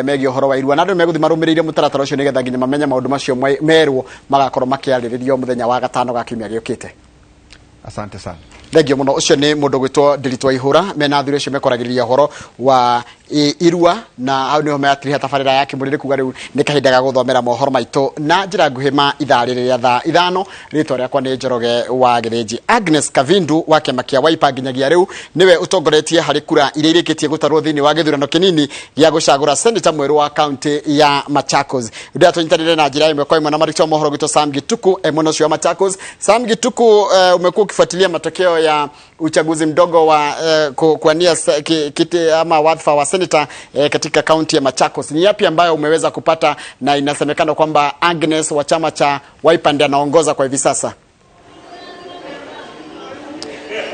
megi horo wa irua na andu meguthi marumirire mutaratara ucio nigetha nginya mamenya maundu macio merwo magakorwo makiariririo muthenya wa gatano ga kiumia giukite. Asante sana. Thengio muno. Ucio ni mundu gwitwo Ndiritu Waihura mena thuri ucio mekoragiriria horo wa irua na hau niho meatiriha tabarira ya kimurire kuga riu ni kahinda ga guthomera mohoro maitu na njira nguhi ma ithaa riria thaa ithano. Ritwa riakwa ni Njoroge wa Gireji. Agnes Kavindu wa kiama kia Wiper nginyagia riu niwe utongoretie hari kura iria irikitie gutarwo thiini wa githurano kinini gia gucagura senator mweru wa county ya Machakos. Ndio tunyitanire na njira imwe kwa imwe na marito mohoro gitu Sam Gituku muno cio Machakos. Sam Gituku, umekuwa ukifuatilia matokeo ya uchaguzi mdogo wa kuania kiti ama wadhifa wa senator katika kaunti ya Machakos. Ni yapi ambayo umeweza kupata, na inasemekana kwamba Agnes wa chama cha Wiper ndiye anaongoza kwa hivi sasa?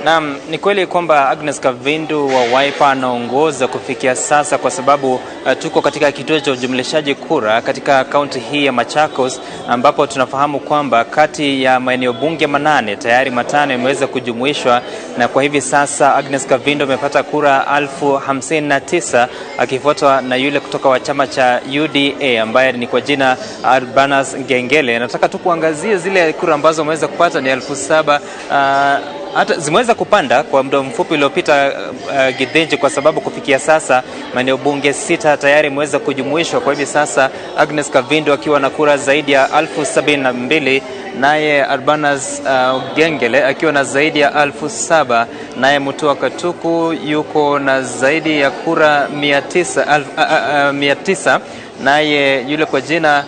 Naam, ni kweli kwamba Agnes Kavindu wa Wiper anaongoza kufikia sasa kwa sababu tuko katika kituo cha ujumlishaji kura katika kaunti hii ya Machakos, ambapo tunafahamu kwamba kati ya maeneo bunge 8 tayari 5 yameweza kujumuishwa, na kwa hivi sasa Agnes Kavindu amepata kura 1059 akifuatwa na yule kutoka wa chama cha UDA ambaye ni kwa jina Urbanus Ngengele. Nataka tu kuangazia zile kura ambazo ameweza kupata ni 7000, hata zimeweza kupanda kwa muda mfupi uliopita Githinji, kwa sababu kufikia sasa maeneo bunge 6 tayari imeweza kujumuishwa. Kwa hivi sasa Agnes Kavindu akiwa na kura zaidi ya 1072, naye Urbanus Ngengele akiwa na zaidi ya 1007, naye Mutua Katuku yuko na zaidi ya kura 900, naye yule kwa jina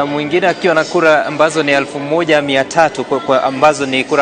mwingine akiwa na kura ambazo ni 1300 ambazo ni kura